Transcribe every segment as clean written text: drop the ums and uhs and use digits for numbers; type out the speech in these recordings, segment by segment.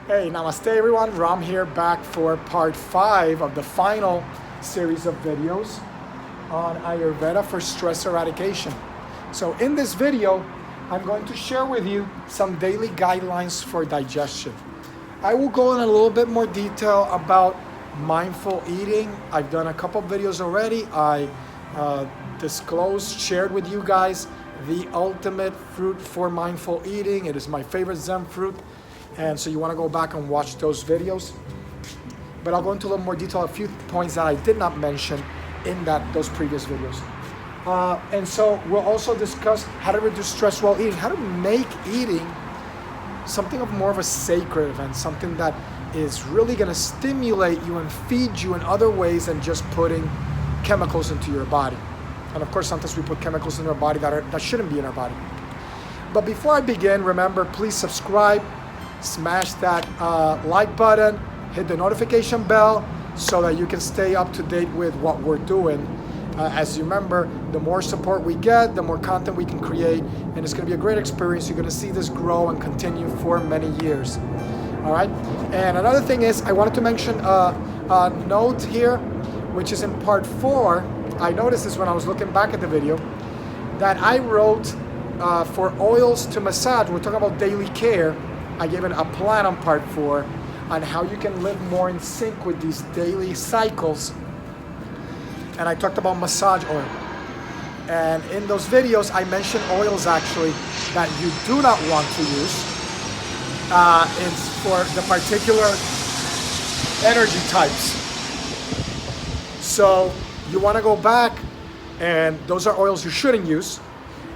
Hey, namaste everyone. Ram here, back for part 5 of the final series of videos on Ayurveda for stress eradication. So in this video, I'm going to share with you some daily guidelines for digestion. I will go in a little bit more detail about mindful eating. I've done a couple videos already. I shared with you guys the ultimate fruit for mindful eating. It is my favorite Zen fruit. And so you want to go back and watch those videos. But I'll go into a little more detail, a few points that I did not mention in those previous videos. And so we'll also discuss how to reduce stress while eating, how to make eating something of more of a sacred event, something that is really going to stimulate you and feed you in other ways than just putting chemicals into your body. And of course, sometimes we put chemicals in our body that shouldn't be in our body. But before I begin, remember, please subscribe. Smash that like button, hit the notification bell so that you can stay up to date with what we're doing. As you remember, the more support we get, the more content we can create, and it's going to be a great experience. You're going to see this grow and continue for many years. All right. And another thing is, I wanted to mention a note here, which is in part 4. I noticed this when I was looking back at the video, that I wrote for oils to massage. We're talking about daily care. I gave it a plan on part 4 on how you can live more in sync with these daily cycles. And I talked about massage oil. And in those videos, I mentioned oils actually that you do not want to use. It's for the particular energy types. So you want to go back, and those are oils you shouldn't use.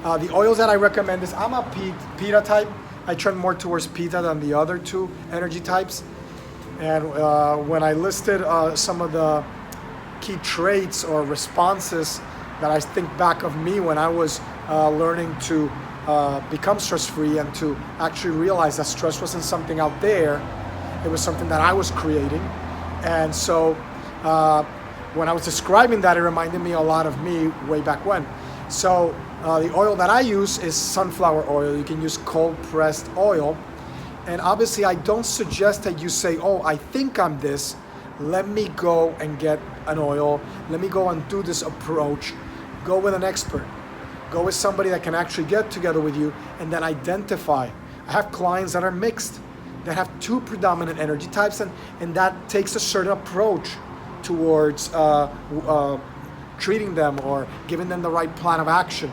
The oils that I recommend is, I'm a Pitta type. I trend more towards Pitta than the other two energy types. And when I listed some of the key traits or responses that I think back of me when I was learning to become stress-free and to actually realize that stress wasn't something out there, it was something that I was creating. And so when I was describing that, it reminded me a lot of me way back when. So the oil that I use is sunflower oil. You can use cold pressed oil. And obviously I don't suggest that you say, oh, I think I'm this. Let me go and get an oil. Let me go and do this approach. Go with an expert. Go with somebody that can actually get together with you and then identify. I have clients that are mixed, that have 2 predominant energy types, and that takes a certain approach towards treating them or giving them the right plan of action.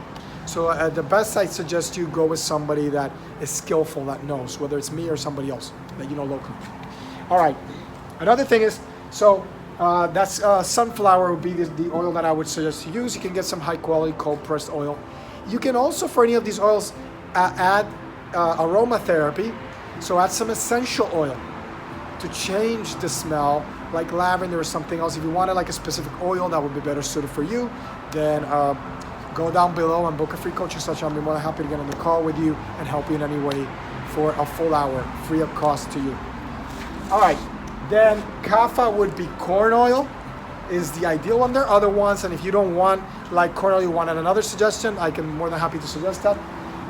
So the best I suggest you go with somebody that is skillful, that knows, whether it's me or somebody else that you know locally. All right. Another thing is, so that's sunflower would be the oil that I would suggest to use. You can get some high quality cold pressed oil. You can also, for any of these oils, add aromatherapy. So add some essential oil to change the smell, like lavender or something else. If you wanted like a specific oil that would be better suited for you, then go down below and book a free coaching session. I'll be more than happy to get on the call with you and help you in any way for a full hour, free of cost to you. All right, then kapha would be corn oil is the ideal one. There are other ones, and if you don't want like corn oil, you wanted another suggestion, I can more than happy to suggest that.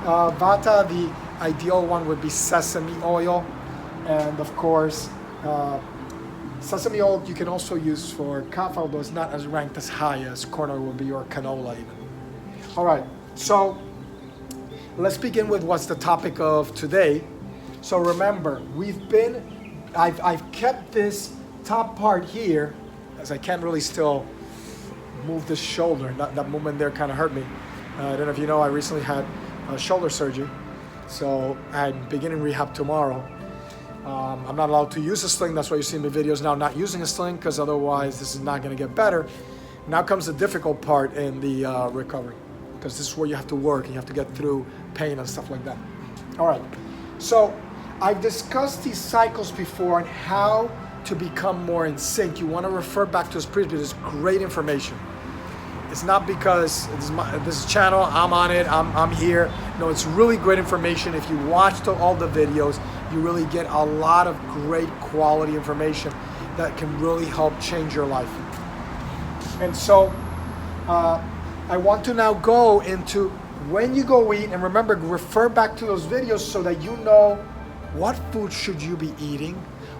Vata, the ideal one would be sesame oil, and of course, sesame oil you can also use for kapha, although it's not as ranked as high as corn oil would be, or canola even. All right, so let's begin with what's the topic of today. So remember, I've kept this top part here, as I can't really still move this shoulder. That movement there kind of hurt me. I don't know if you know, I recently had shoulder surgery, so I'm beginning rehab tomorrow. I'm not allowed to use a sling. That's why you see my videos now not using a sling, because otherwise this is not going to get better. Now comes the difficult part in the recovery, because this is where you have to work and you have to get through pain and stuff like that. All right, so I've discussed these cycles before and how to become more in sync. You want to refer back to this previous, it's great information. It's not because this channel, I'm on it, I'm here. No, it's really great information. If you watch all the videos, you really get a lot of great quality information that can really help change your life. And so I want to now go into when you go eat, and remember, refer back to those videos so that you know what foods should you be eating,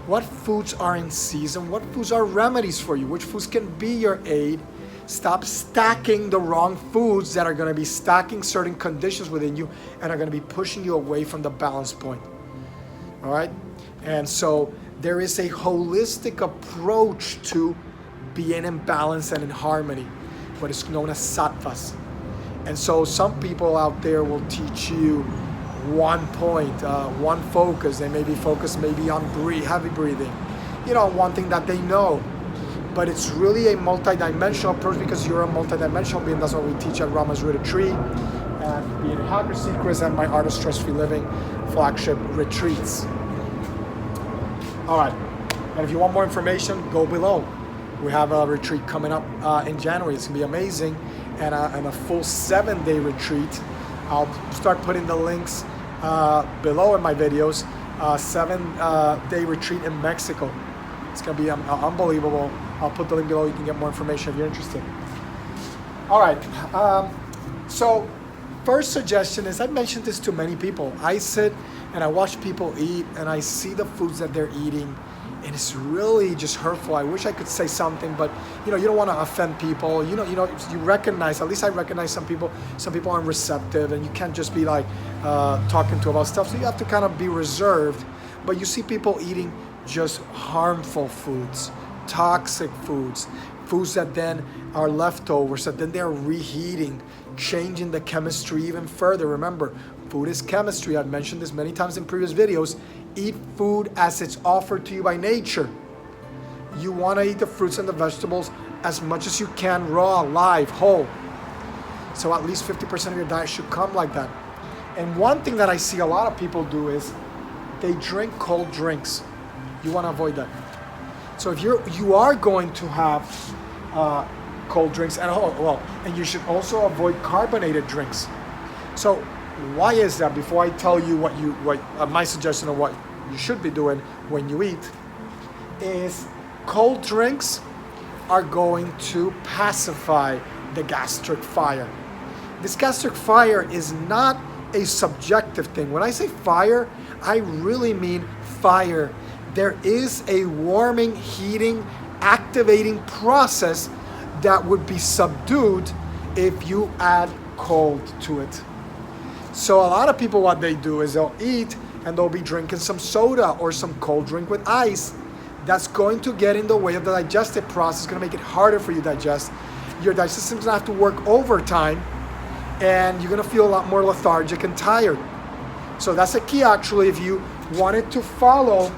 what foods are in season, what foods are remedies for you, which foods can be your aid. Stop stacking the wrong foods that are going to be stacking certain conditions within you and are going to be pushing you away from the balance point. All right? And so there is a holistic approach to being in balance and in harmony, what is known as sattvas. And so some people out there will teach you one point, one focus. They may be focused maybe on heavy breathing, one thing that they know. But it's really a multi-dimensional approach because you're a multi-dimensional being. That's what we teach at Rama's Retreat and Being a Hacker Secrets and my Art of Stress-Free Living flagship retreats. All right, and if you want more information, go below. We have a retreat coming up in January. It's gonna be amazing, and a full 7-day retreat. I'll start putting the links below in my videos. 7-day retreat in Mexico. It's gonna be unbelievable. I'll put the link below. You can get more information if you're interested. All right. So first suggestion is, I've mentioned this to many people. I sit and I watch people eat and I see the foods that they're eating, and it's really just hurtful. I wish I could say something, but you don't want to offend people. You recognize, at least I recognize some people aren't receptive, and you can't just be like talking to about stuff. So you have to kind of be reserved. But you see people eating just harmful foods, toxic foods, foods that then are leftovers, that then they're reheating, changing the chemistry even further. Remember, food is chemistry. I've mentioned this many times in previous videos. Eat food as it's offered to you by nature. You want to eat the fruits and the vegetables as much as you can, raw, live, whole. So at least 50% of your diet should come like that. And one thing that I see a lot of people do is they drink cold drinks. You want to avoid that. So if you are going to have cold drinks, and you should also avoid carbonated drinks. So why is that? Before I tell you what my suggestion of what you should be doing when you eat, is cold drinks are going to pacify the gastric fire. This gastric fire is not a subjective thing. When I say fire, I really mean fire. There is a warming, heating, activating process that would be subdued if you add cold to it. So a lot of people, what they do is they'll eat and they'll be drinking some soda or some cold drink with ice. That's going to get in the way of the digestive process. It's going to make it harder for you to digest. Your digestive system's going to have to work overtime, and you're going to feel a lot more lethargic and tired. So that's a key, actually, if you wanted to follow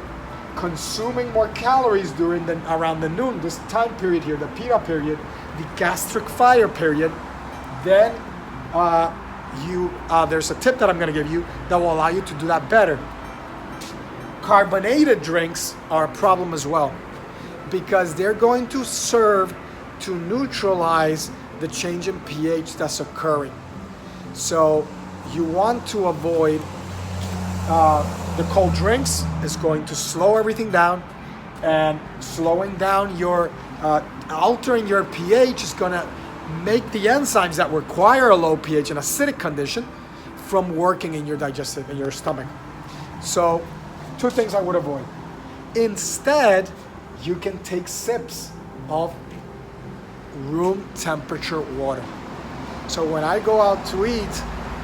consuming more calories around the noon, this time period here, the Pitta period, the gastric fire period, then there's a tip that I'm going to give you that will allow you to do that better. Carbonated drinks are a problem as well, because they're going to serve to neutralize the change in pH that's occurring. So you want to avoid the cold drinks. Is going to slow everything down, and slowing down altering your pH is going to make the enzymes that require a low pH, an acidic condition, from working in your stomach. So 2 things I would avoid. Instead, you can take sips of room temperature water. So when I go out to eat,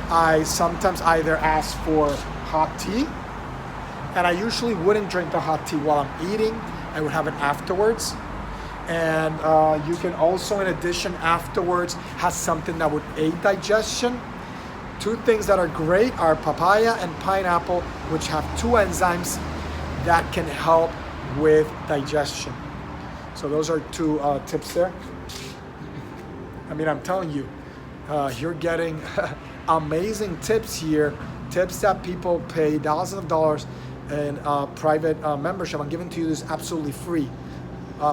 I sometimes either ask for hot tea, and I usually wouldn't drink the hot tea while I'm eating. I would have it afterwards. And you can also, in addition, afterwards, have something that would aid digestion. 2 things that are great are papaya and pineapple, which have 2 enzymes that can help with digestion. So those are 2 tips there. I mean, I'm telling you, you're getting amazing tips here, tips that people pay thousands of dollars in private membership. I'm giving to you this absolutely free.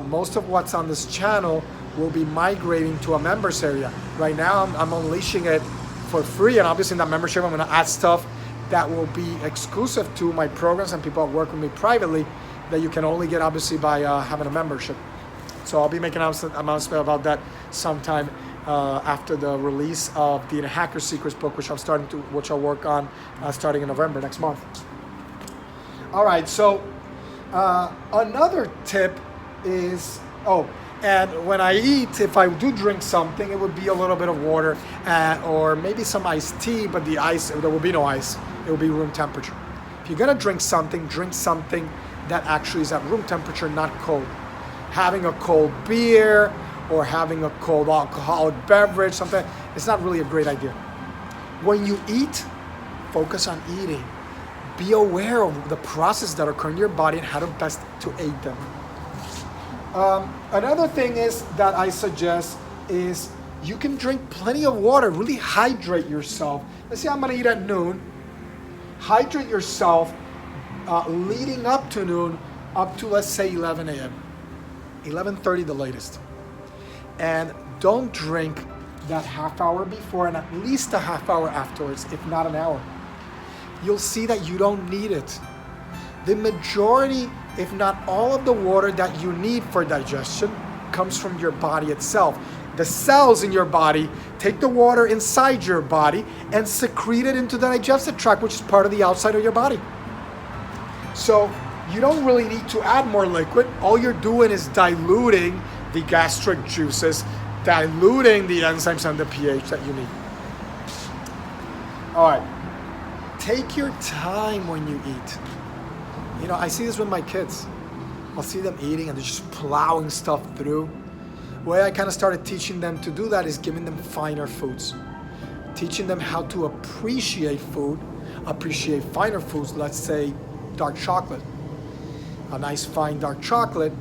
Most of what's on this channel will be migrating to a members area. Right now, I'm unleashing it for free, and obviously in that membership, I'm going to add stuff that will be exclusive to my programs and people that work with me privately that you can only get obviously by having a membership. So I'll be making an announcement about that sometime after the release of the Hacker Secrets book, which I'll work on starting in November next month. All right, so another tip is, and when I eat, if I do drink something, it would be a little bit of water or maybe some iced tea, but there will be no ice. It will be room temperature. If you're gonna drink something that actually is at room temperature, not cold. Having a cold beer or having a cold alcoholic beverage, something, it's not really a great idea. When you eat, focus on eating. Be aware of the process that occur in your body and how to best to aid them. Another thing is that I suggest is you can drink plenty of water, really hydrate yourself. Let's say I'm gonna eat at noon. Hydrate yourself leading up to noon, up to let's say 11 a.m. 11:30 the latest. And don't drink that half hour before and at least a half hour afterwards, if not an hour. You'll see that you don't need it. The majority, if not all of the water that you need for digestion comes from your body itself. The cells in your body take the water inside your body and secrete it into the digestive tract, which is part of the outside of your body. So you don't really need to add more liquid. All you're doing is diluting the gastric juices, diluting the enzymes and the pH that you need. All right, take your time when you eat. You know, I see this with my kids. I'll see them eating and they're just plowing stuff through. The way I kind of started teaching them to do that is giving them finer foods. Teaching them how to appreciate food, appreciate finer foods, let's say dark chocolate. A nice fine dark chocolate,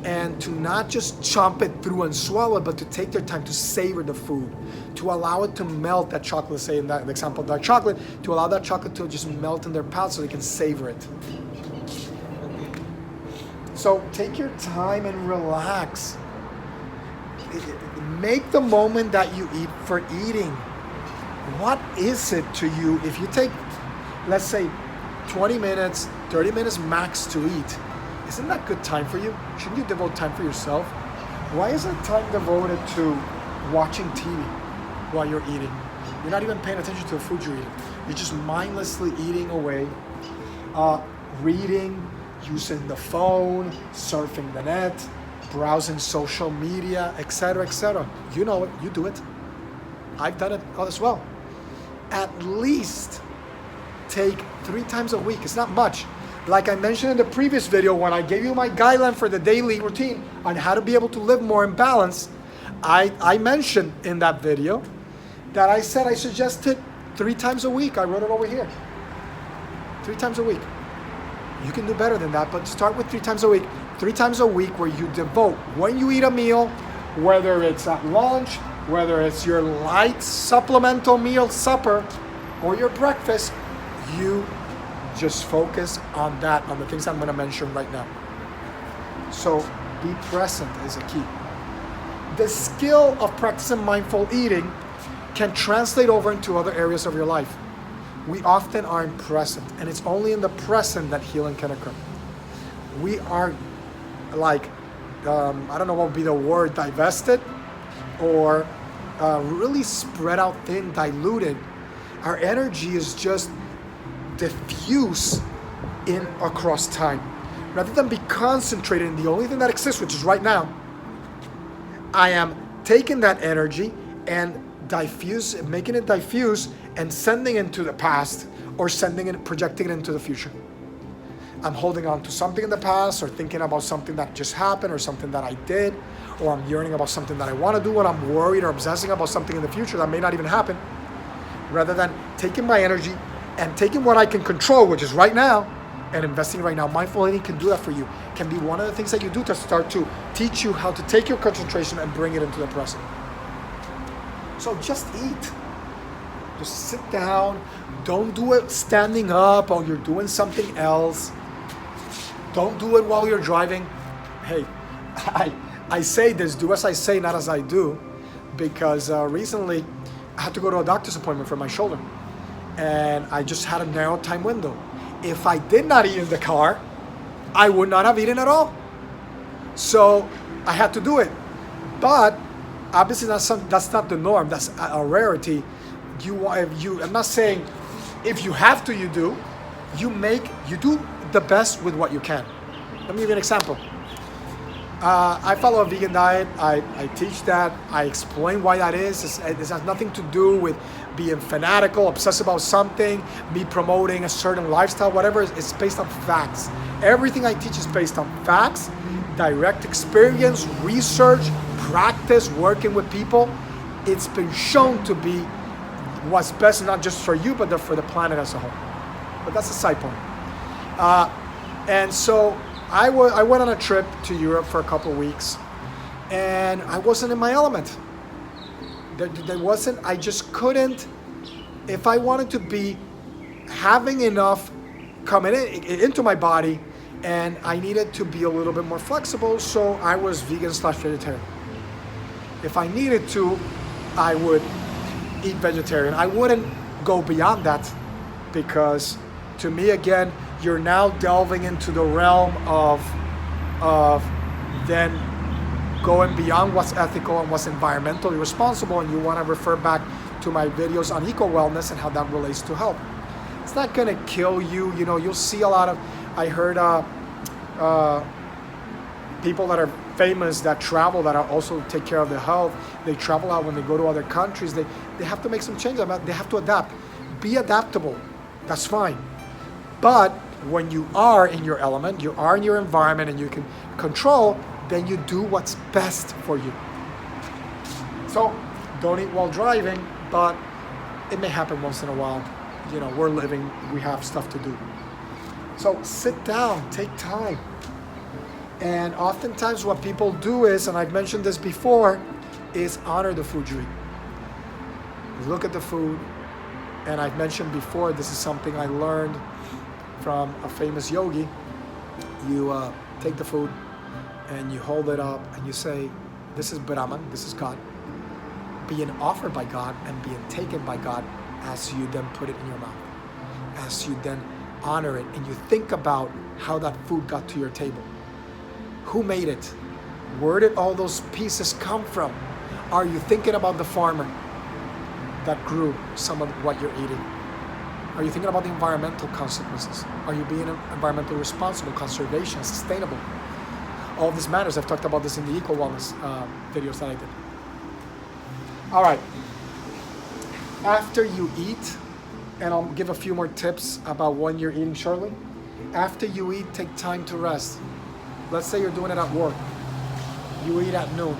and to not just chomp it through and swallow it, but to take their time to savor the food, to allow it to melt, that chocolate, say in that example, dark chocolate, to allow that chocolate to just melt in their palate so they can savor it. So take your time and relax. Make the moment that you eat for eating. What is it to you if you take, let's say, 20 minutes, 30 minutes max to eat? Isn't that good time for you? Shouldn't you devote time for yourself? Why isn't time devoted to watching TV while you're eating? You're not even paying attention to the food you're eating. You're just mindlessly eating away, reading, using the phone, surfing the net, browsing social media, etc., etc. You know it, you do it. I've done it as well. At least take 3 times a week. It's not much. Like I mentioned in the previous video, when I gave you my guideline for the daily routine on how to be able to live more in balance, I mentioned in that video that I said I suggested 3 times a week. I wrote it over here. 3 times a week. You can do better than that, but start with 3 times a week. 3 times a week where you devote, when you eat a meal, whether it's at lunch, whether it's your light supplemental meal, supper, or your breakfast, you just focus on that, on the things I'm going to mention right now. So be present is a key. The skill of practicing mindful eating can translate over into other areas of your life. We often aren't present, and it's only in the present that healing can occur. We are like, I don't know what would be the word, divested, or really spread out thin, diluted. Our energy is just diffuse across time. Rather than be concentrated in the only thing that exists, which is right now, I am taking that energy and making it diffuse and sending it into the past, or projecting it into the future. I'm holding on to something in the past, or thinking about something that just happened, or something that I did, or I'm yearning about something that I want to do, and I'm worried or obsessing about something in the future that may not even happen. Rather than taking my energy and taking what I can control, which is right now, and investing right now. Mindful eating can do that for you. Can be one of the things that you do to start to teach you how to take your concentration and bring it into the present. So just eat. Just sit down. Don't do it standing up or you're doing something else. Don't do it while you're driving. Hey, I say this, do as I say, not as I do, because recently I had to go to a doctor's appointment for my shoulder. And I just had a narrow time window. If I did not eat in the car, I would not have eaten at all. So I had to do it. But Obviously, that's not the norm. That's a rarity. I'm not saying if you have to, you do. You do the best with what you can. Let me give you an example. I follow a vegan diet. I teach that. I explain why that is. It has nothing to do with being fanatical, obsessed about something, me promoting a certain lifestyle, whatever. It's based on facts. Everything I teach is based on facts, direct experience, research, practice, working with people. It's been shown to be what's best, not just for you, but for the planet as a whole. But that's a side point. And so I went on a trip to Europe for a couple of weeks, and I wasn't in my element. I just couldn't, if I wanted to be having enough coming into my body, and I needed to be a little bit more flexible, so I was vegan/vegetarian. If I needed to, I would eat vegetarian. I wouldn't go beyond that, because to me, again, you're now delving into the realm of then going beyond what's ethical and what's environmentally responsible, and you want to refer back to my videos on eco-wellness and how that relates to health. It's not going to kill you. You'll see a lot of, I heard people that are famous that travel, that are also take care of their health. They travel out when they go to other countries. They have to make some changes. They have to adapt. Be adaptable. That's fine. But when you are in your element, you are in your environment, and you can control, then you do what's best for you. So don't eat while driving, but it may happen once in a while. We're living, we have stuff to do. So sit down, take time. And oftentimes what people do is, and I've mentioned this before, is honor the food you eat. Look at the food. And I've mentioned before, this is something I learned from a famous yogi. You take the food and you hold it up and you say, this is Brahman, this is God, being offered by God and being taken by God, as you then put it in your mouth, as you then honor it, and you think about how that food got to your table. Who made it? Where did all those pieces come from? Are you thinking about the farmer that grew some of what you're eating? Are you thinking about the environmental consequences? Are you being environmentally responsible, conservation, sustainable? All this matters. I've talked about this in the eco-wellness videos that I did. All right. After you eat, and I'll give a few more tips about when you're eating shortly. After you eat, take time to rest. Let's say you're doing it at work. You eat at noon.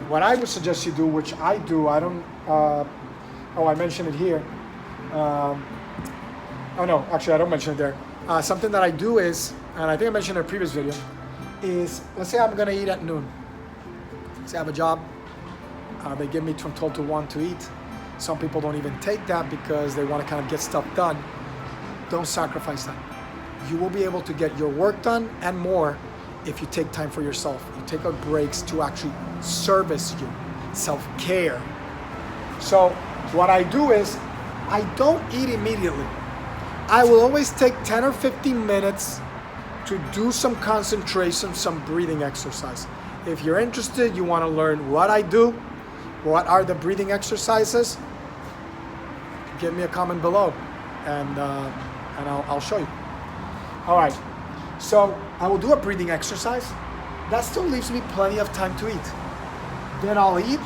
What I would suggest you do, which I do, I don't, I mentioned it here. I don't mention it there. Something that I do is, and I think I mentioned in a previous video, is, let's say I'm gonna eat at noon. Say I have a job, they give me from 12 to 1 to eat. Some people don't even take that because they want to kind of get stuff done. Don't sacrifice that. You will be able to get your work done and more if you take time for yourself. You take out breaks to actually service you, self-care. So what I do is, I don't eat immediately. I will always take 10 or 15 minutes to do some concentration, some breathing exercise. If you're interested, you want to learn what I do, what are the breathing exercises, give me a comment below, and I'll show you. All right, so I will do a breathing exercise. That still leaves me plenty of time to eat. Then I'll eat.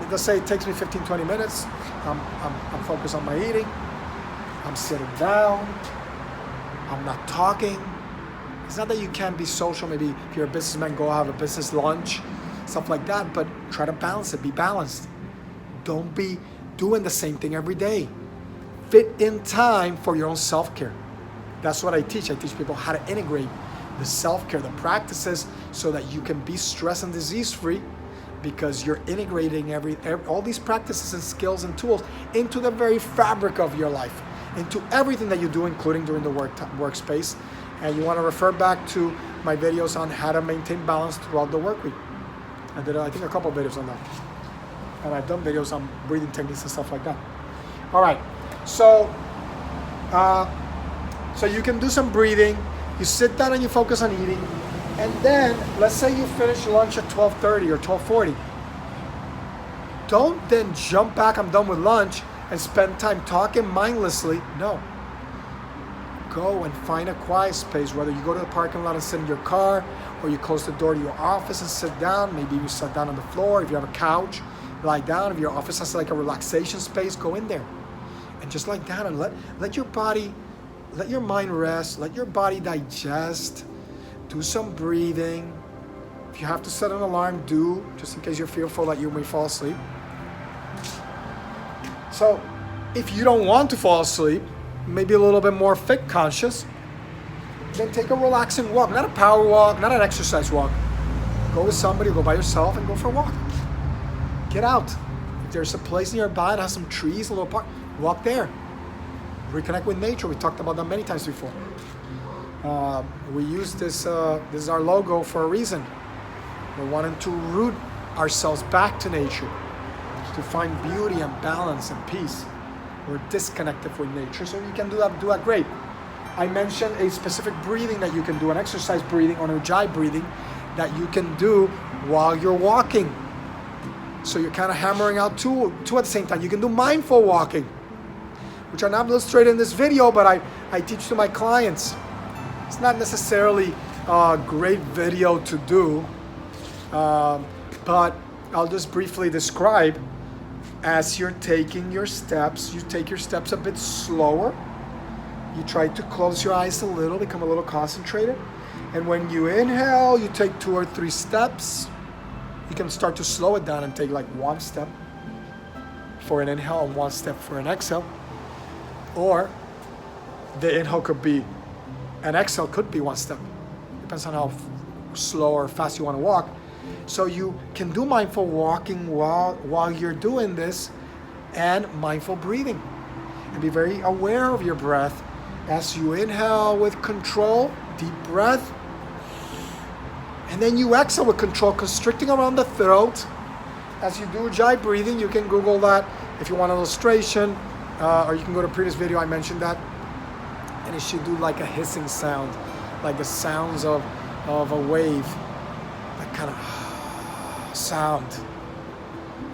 Let's say it takes me 15-20 minutes. I'm focused on my eating. I'm sitting down. I'm not talking. It's not that you can't be social. Maybe if you're a businessman, go have a business lunch, stuff like that, but try to balance it. Be balanced. Don't be doing the same thing every day. Fit in time for your own self-care. That's what I teach. I teach people how to integrate the self-care, the practices, so that you can be stress and disease-free, because you're integrating all these practices and skills and tools into the very fabric of your life, into everything that you do, including during the workspace. And you want to refer back to my videos on how to maintain balance throughout the work week. I did, I think, a couple of videos on that. And I've done videos on breathing techniques and stuff like that. All right, so you can do some breathing. You sit down and you focus on eating. And then, let's say you finish lunch at 12:30 or 12:40. Don't then jump back, I'm done with lunch, and spend time talking mindlessly. No. Go and find a quiet space, whether you go to the parking lot and sit in your car, or you close the door to your office and sit down. Maybe you sit down on the floor. If you have a couch, lie down. If your office has like a relaxation space, go in there. And just lie down and let your body, let your mind rest, let your body digest. Do some breathing. If you have to set an alarm, do, just in case you're fearful that you may fall asleep. So if you don't want to fall asleep, maybe a little bit more fit conscious, then take a relaxing walk. Not a power walk, not an exercise walk. Go with somebody, go by yourself and go for a walk. Get out. If there's a place nearby that has some trees, a little park, walk there. Reconnect with nature. We talked about that many times before. We use this is our logo for a reason. We're wanting to root ourselves back to nature, to find beauty and balance and peace. We're disconnected from nature, so you can do that great. I mentioned a specific breathing that you can do, an exercise breathing or an ujjayi breathing that you can do while you're walking. So you're kind of hammering out two at the same time. You can do mindful walking, which are not illustrated in this video, but I teach to my clients. It's not necessarily a great video to do, but I'll just briefly describe. As you're taking your steps, you take your steps a bit slower. You try to close your eyes a little, become a little concentrated. And when you inhale, you take 2 or 3 steps. You can start to slow it down and take like 1 step for an inhale and 1 step for an exhale. Or the inhale could be, an exhale could be 1 step. Depends on how slow or fast you want to walk. So you can do mindful walking while you're doing this, and mindful breathing. And be very aware of your breath. As you inhale with control, deep breath. And then you exhale with control, constricting around the throat. As you do ujjayi breathing, you can Google that if you want an illustration, or you can go to a previous video, I mentioned that. And it should do like a hissing sound, like the sounds of a wave, that kind of sound.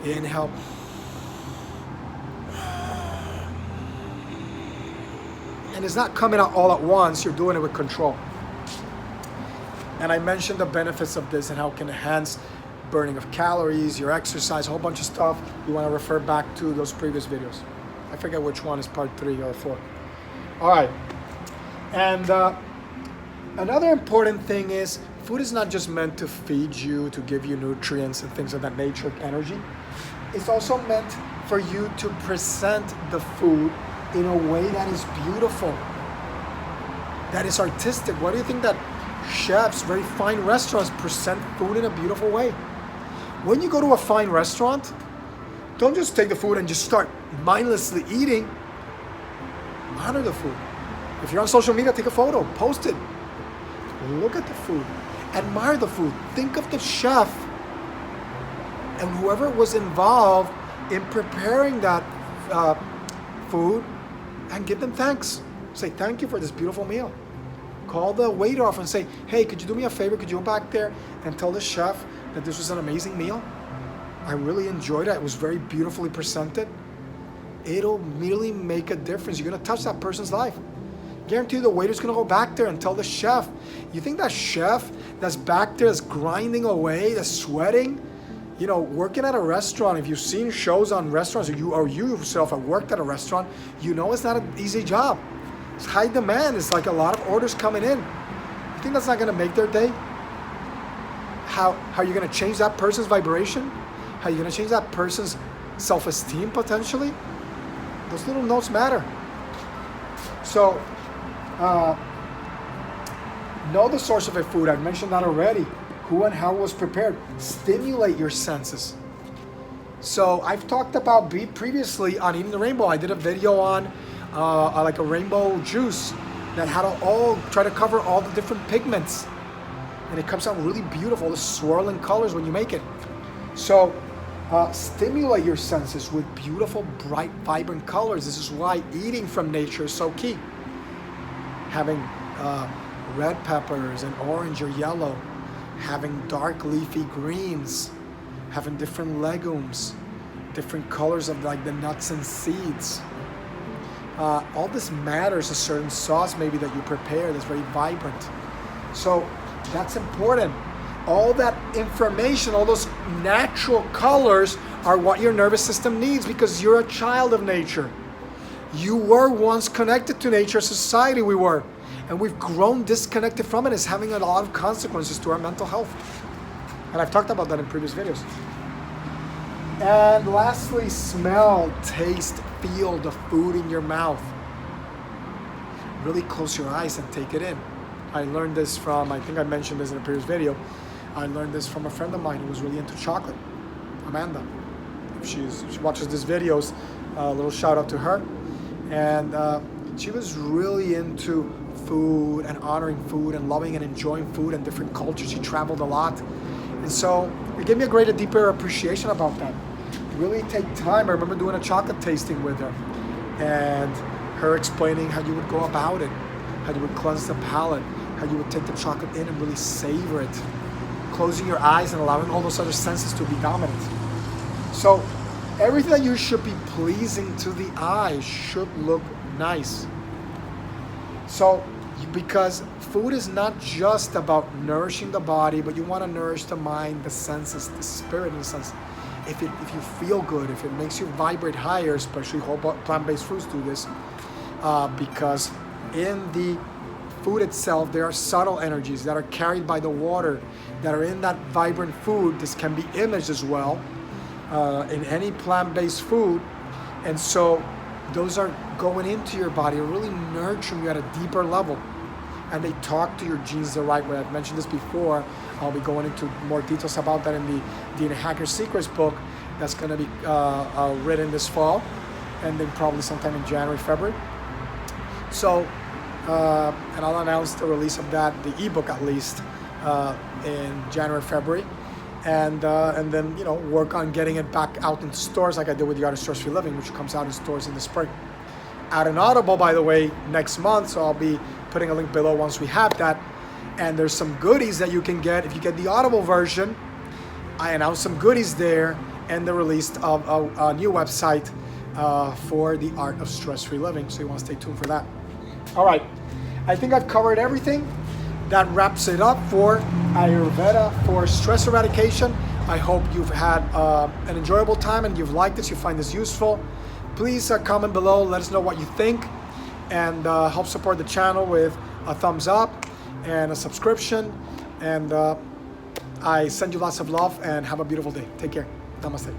Inhale. And it's not coming out all at once, you're doing it with control. And I mentioned the benefits of this and how it can enhance burning of calories, your exercise, a whole bunch of stuff. You want to refer back to those previous videos. I forget which one is part 3 or 4. All right. And another important thing is, food is not just meant to feed you, to give you nutrients and things of that nature, energy. It's also meant for you to present the food in a way that is beautiful, that is artistic. Why do you think that chefs, very fine restaurants, present food in a beautiful way? When you go to a fine restaurant, don't just take the food and just start mindlessly eating. Honor the food. If you're on social media, take a photo, post it. Look at the food. Admire the food. Think of the chef and whoever was involved in preparing that food, and give them thanks. Say, thank you for this beautiful meal. Call the waiter off and say, hey, could you do me a favor? Could you go back there and tell the chef that this was an amazing meal? I really enjoyed it. It was very beautifully presented. It'll really make a difference. You're going to touch that person's life. Guarantee you the waiter's going to go back there and tell the chef. You think that chef that's back there, that's grinding away, that's sweating, you know, working at a restaurant, if you've seen shows on restaurants, or you yourself have worked at a restaurant, you know it's not an easy job. It's high demand. It's like a lot of orders coming in. You think that's not going to make their day? How are you going to change that person's vibration? How are you going to change that person's self-esteem potentially? Those little notes matter. So, know the source of your food. I've mentioned that already. Who and how it was prepared. Stimulate your senses. So I've talked about previously on eating the rainbow. I did a video on like a rainbow juice that had to try to cover all the different pigments. And it comes out really beautiful, the swirling colors when you make it. So stimulate your senses with beautiful, bright, vibrant colors. This is why eating from nature is so key. Having red peppers and orange or yellow, having dark leafy greens, having different legumes, different colors of like the nuts and seeds. All this matters. A certain sauce maybe that you prepare that's very vibrant. So that's important. All that information, all those natural colors are what your nervous system needs, because you're a child of nature. You were once connected to nature, society we were, and we've grown disconnected from it. It's having a lot of consequences to our mental health. And I've talked about that in previous videos. And lastly, smell, taste, feel the food in your mouth. Really close your eyes and take it in. I learned this from, I think I mentioned this in a previous video, I learned this from a friend of mine who was really into chocolate, Amanda. If she watches these videos, a little shout out to her. And she was really into food and honoring food and loving and enjoying food and different cultures. She traveled a lot. And so it gave me a deeper appreciation about that. Really take time. I remember doing a chocolate tasting with her and her explaining how you would go about it, how you would cleanse the palate, how you would take the chocolate in and really savor it, closing your eyes and allowing all those other senses to be dominant. So everything that you should be pleasing to the eye should look nice. So, because food is not just about nourishing the body, but you want to nourish the mind, the senses, the spirit in the sense. If you feel good, if it makes you vibrate higher, especially whole plant-based foods do this, because in the food itself, there are subtle energies that are carried by the water that are in that vibrant food. This can be imaged as well in any plant-based food. And so those are going into your body and really nurturing you at a deeper level. And they talk to your genes the right way. I've mentioned this before. I'll be going into more details about that in the DNA Hacker Secrets book that's going to be written this fall, and then probably sometime in January, February. So, and I'll announce the release of that, the ebook at least, in January, February. And then, work on getting it back out into stores like I did with the Art of Stress-Free Living, which comes out in stores in the spring. Out in Audible, by the way, next month, so I'll be putting a link below once we have that. And there's some goodies that you can get if you get the Audible version. I announced some goodies there and the release of a new website for the Art of Stress-Free Living, so you want to stay tuned for that. All right, I think I've covered everything. That wraps it up for Ayurveda for stress eradication. I hope you've had an enjoyable time and you've liked this, you find this useful. Please comment below, let us know what you think, and help support the channel with a thumbs up and a subscription. And I send you lots of love and have a beautiful day. Take care. Namaste.